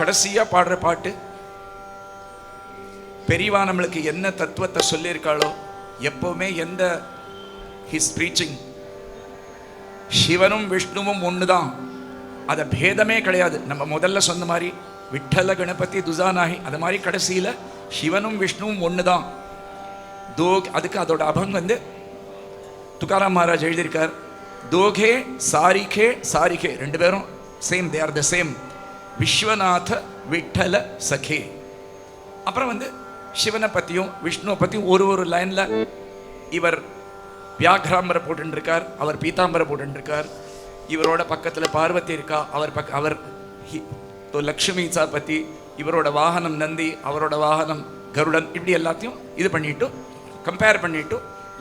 கடைசியா பாடுற பாட்டு பெரியவா நம்மளுக்கு என்ன தத்துவத்தை சொல்லியிருக்காளோ, எப்பவுமே எந்த ஹிஸ் பிரீச்சிங் சிவனும் விஷ்ணுவும் ஒண்ணுதான், அத பேதமே கிடையாது. நம்ம முதல்ல சொன்ன மாதிரி விட்டல கணபதி துசானாகி, அது மாதிரி கடைசியில சிவனும் விஷ்ணுவும் ஒண்ணுதான். அதுக்கு அதோட அபங் வந்து துக்காராம் மகாராஜ் எழுதியிருக்கார். தோகே சாரிகே சாரிகே, ரெண்டு பேரும் same, they are the same. விஸ்வநாத விட்டல சகே. அப்புறம் வந்து சிவனை பற்றியும் விஷ்ணுவை பற்றியும் ஒரு லைனில் இவர் வியாக்ராம்பரை போட்டுருக்கார், அவர் பீதாம்பரை போட்டுருக்கார். இவரோட பக்கத்தில் பார்வதி இருக்கா, அவர் லக்ஷ்மி சா பற்றி, இவரோட வாகனம் நந்தி, அவரோட வாகனம் கருடன். இப்படி எல்லாத்தையும் இது பண்ணிட்டு கம்பேர் பண்ணிட்டு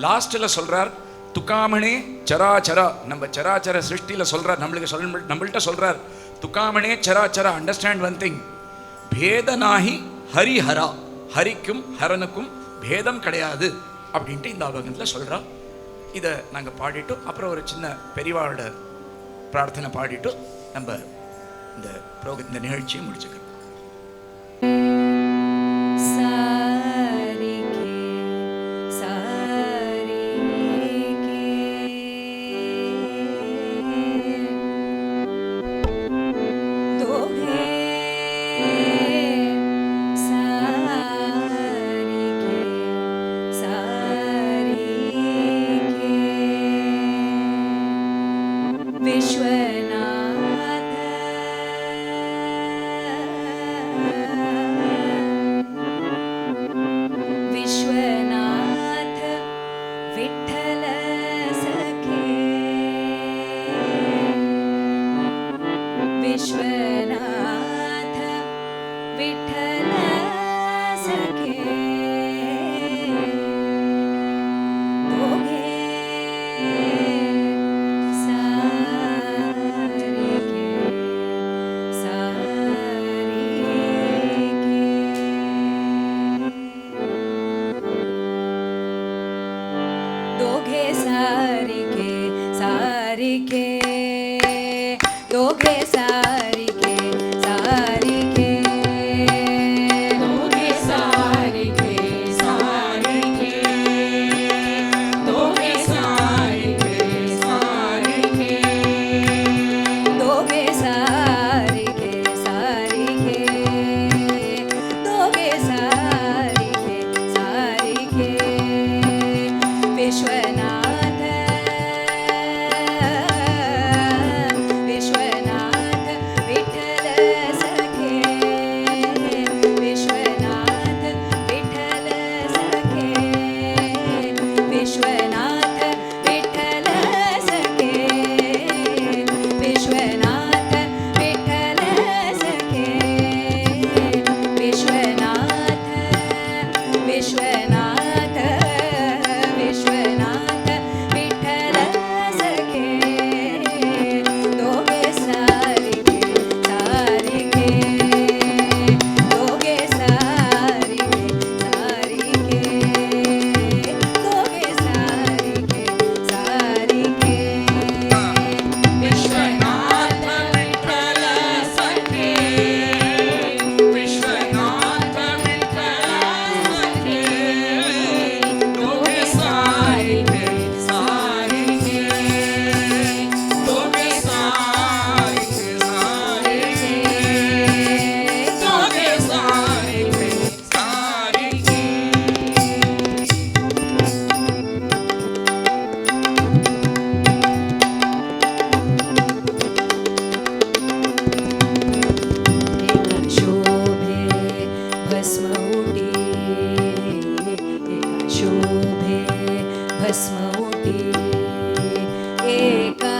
லாஸ்ட்டில் சொல்கிறார், துக்காமணே சராச்சரா. நம்ம சராச்சர சிருஷ்டியில் சொல்கிறார், நம்மள்கிட்ட சொல்கிறார், துக்காமணே சராச்சரா, அண்டர்ஸ்டாண்ட் ஒன் திங், பேதனாகி ஹரிஹரா, ஹரிக்கும் ஹரனுக்கும் பேதம் கிடையாது அப்படின்ட்டு இந்த ஆபகத்தில் சொல்கிறா. இதை நாங்கள் பாடிட்டு அப்புறம் ஒரு சின்ன பெரியவாளோட பிரார்த்தனை பாடிட்டு நம்ம இந்த நிகழ்ச்சியை முடிச்சுக்கிறோம். Eka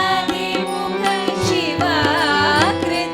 दक्षिणाभिमुख शिवाकृते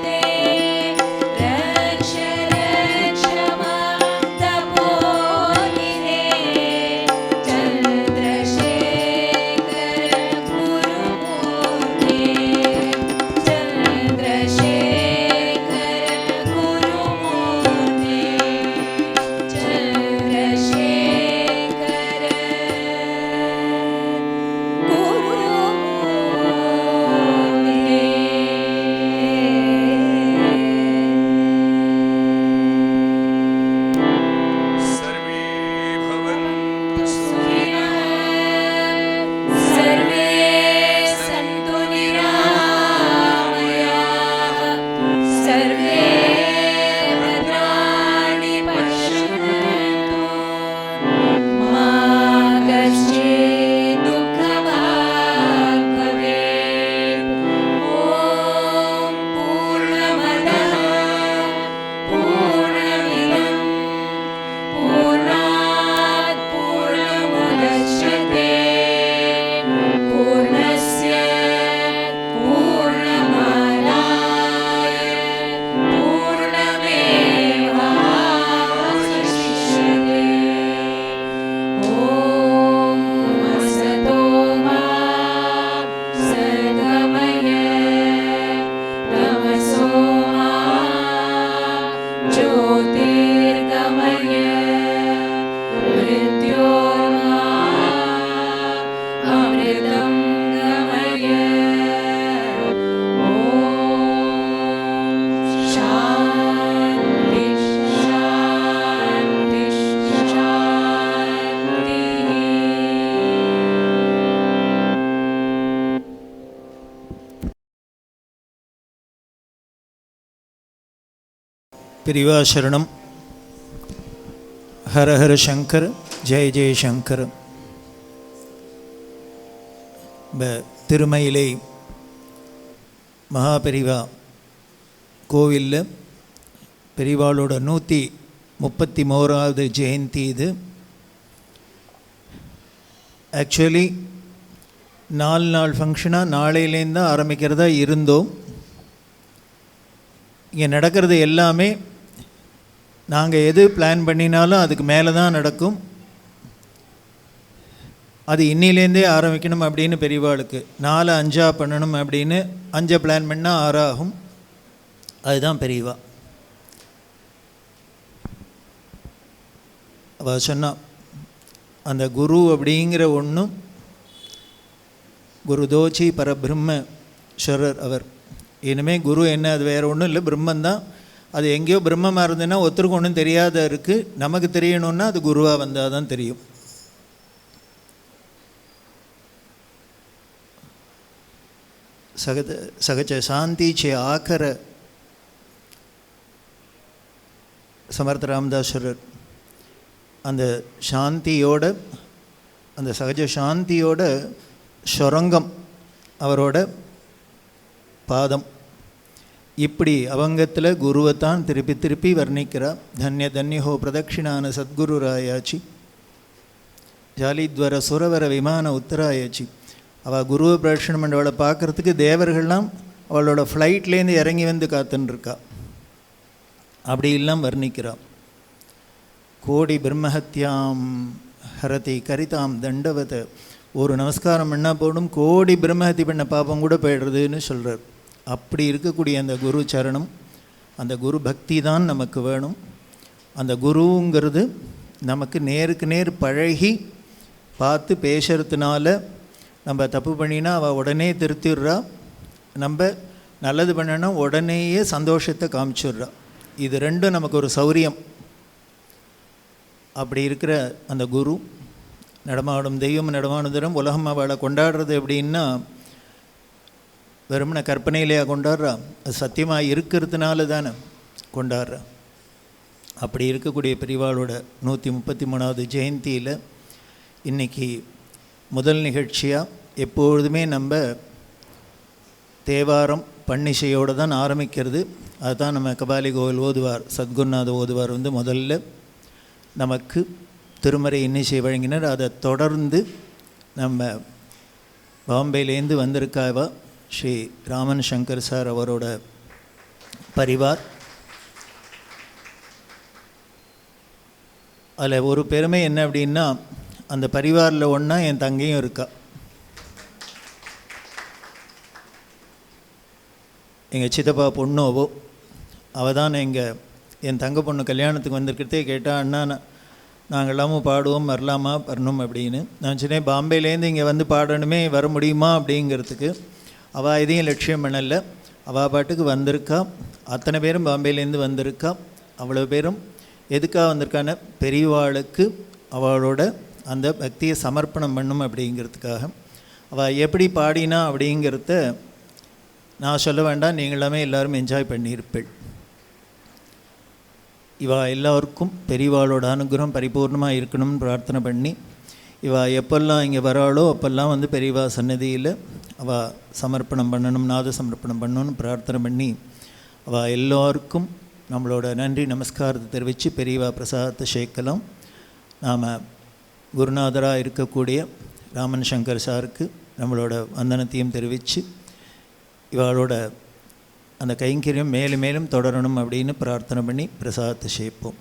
பெரியவா சரணம். ஹர ஹர சங்கர், ஜெய ஜெய சங்கர். திருமயிலை மகாபெரிவா கோவிலில் பெரிவாளோட 131வது ஜெயந்தி இது. ஆக்சுவலி 4 நாள் ஃபங்க்ஷனாக நாளையிலேருந்து தான் ஆரம்பிக்கிறதா இருந்தோம். இங்கே நடக்கிறது எல்லாமே நாங்கள் எது பிளான் பண்ணினாலும் அதுக்கு மேலே தான் நடக்கும். அது இன்னிலேருந்தே ஆரம்பிக்கணும் அப்படின்னு பெரியவாளுக்கு 4 5 பண்ணணும் அப்படின்னு 5 பிளான் பண்ணால் 6 ஆகும். அதுதான் பெரியவா. அவள் சொன்னா அந்த குரு அப்படிங்கிற ஒன்றும் குருதோச்சி பரபிரம்மஸ்வரர் அவர். இனிமேல் குரு என்ன, அது வேறு ஒன்றும் இல்லை, பிரம்மந்தான். அது எங்கேயோ பிரம்மமாக இருந்ததுன்னா ஒருத்தருக்கு ஒன்றும் தெரியாத இருக்குது. நமக்கு தெரியணுன்னா அது குருவாக வந்தால் தான் தெரியும். சகஜ சாந்தி சே ஆக்கர சமர்த்த ராமதாஸ்வரர் அந்த சாந்தியோட, அந்த சகஜ சாந்தியோட சுரங்கம் அவரோட பாதம். இப்படி அவங்கத்தில் குருவைத்தான் திருப்பி திருப்பி வர்ணிக்கிறா. தன்ய தன்யஹோ பிரதட்சிணான சத்குரு ராயாச்சி ஜாலித்வர சுரவர விமான உத்தராயாச்சி. அவள் குருவை பிரதட்சிணம் பண்ணவளை பார்க்குறதுக்கு தேவர்கள்லாம் அவளோட ஃப்ளைட்லேருந்து இறங்கி வந்து காத்துன்ருக்கா. அப்படி எல்லாம் வர்ணிக்கிறாள். கோடி பிரம்மஹத்யாம் ஹரதி கரிதாம் தண்டவத. ஒரு நமஸ்காரம் பண்ணால் போடும், கோடி பிரம்மஹத்தி பண்ண பாப்பம் கூட போய்டுறதுன்னு சொல்கிறார். அப்படி இருக்கக்கூடிய அந்த குரு சரணம், அந்த குரு பக்தி தான் நமக்கு வேணும். அந்த குருங்கிறது நமக்கு நேருக்கு நேர் பழகி பார்த்து பேசுறதுனால நம்ம தப்பு பண்ணினா அவள் உடனே திருத்திடுறா, நம்ம நல்லது பண்ணனா உடனேயே சந்தோஷத்தை காமிச்சிடுறா. இது ரெண்டும் நமக்கு ஒரு சௌரியம். அப்படி இருக்கிற அந்த குரு நடமாடும் தெய்வம் நடமாடும் தரம் உலகம் அவளை கொண்டாடுறது எப்படின்னா வெறுமனை கற்பனையிலேயே கொண்டாடுறா, அது சத்தியமாக இருக்கிறதுனால தானே கொண்டாடுறா. அப்படி இருக்கக்கூடிய பெரியவாளோட 133வது ஜெயந்தியில் இன்றைக்கி முதல் நிகழ்ச்சியாக எப்பொழுதுமே நம்ம தேவாரம் பன்னிசையோடு தான் ஆரம்பிக்கிறது. அதுதான் நம்ம கபாலி கோவில் ஓதுவார் சத்குருநாத ஓதுவார் முதல்ல நமக்கு திருமறை இன்னிசை வழங்கினர். அதை தொடர்ந்து நம்ம பாம்பேலேருந்து வந்திருக்காவா ஸ்ரீ ராமன் சங்கர் சார் அவரோட பரிவார். அதில் ஒரு பெருமை என்ன அப்படின்னா, அந்த பரிவாரில் ஒன்றா என் தங்கையும் இருக்கா. எங்கள் சித்தப்பா பொண்ணோவோ அவள் தான் என் தங்க பொண்ணு கல்யாணத்துக்கு வந்திருக்கிறதே கேட்டால், அண்ணா நாங்கள் எல்லாமும் பாடுவோம், வரலாமா வரணும் அப்படின்னு. நான் சொன்னேன், பாம்பேலேருந்து இங்கே வந்து பாடணுமே, வர முடியுமா அப்படிங்கிறதுக்கு. அவள் எதையும் லட்சியம் பண்ணலை, அவள் பாட்டுக்கு வந்திருக்கா. அத்தனை பேரும் பாம்பேலேருந்து வந்திருக்கா. அவ்வளோ பேரும் எதுக்காக வந்திருக்கான, பெரியவாளுக்கு அவளோட அந்த பக்தியை சமர்ப்பணம் பண்ணும் அப்படிங்கிறதுக்காக. அவள் எப்படி பாடினா அப்படிங்கிறத நான் சொல்ல வேண்டாம், நீங்களாமே எல்லோரும் என்ஜாய் பண்ணியிருப்பேள். இவள் எல்லோருக்கும் பெரியவாளோட அனுகிரகம் பரிபூர்ணமாக இருக்கணும்னு பிரார்த்தனை பண்ணி, இவள் எப்பெல்லாம் இங்கே வராளோ அப்போல்லாம் பெரியவா சன்னதியில் அவள் சமர்ப்பணம் பண்ணணும், நாத சமர்ப்பணம் பண்ணணும்னு பிரார்த்தனை பண்ணி அவள் எல்லோருக்கும் நம்மளோட நன்றி நமஸ்காரத்தை தெரிவித்து பெரியவா பிரசாதத்தை சேர்க்கலாம். நாம் குருநாதராக இருக்கக்கூடிய ராமன் சங்கர் சாருக்கு நம்மளோட வந்தனத்தையும் தெரிவித்து இவளோட அந்த கைங்கரியம் மேலும் மேலும் தொடரணும் அப்படின்னு பிரார்த்தனை பண்ணி பிரசாதத்தை சேர்ப்போம்.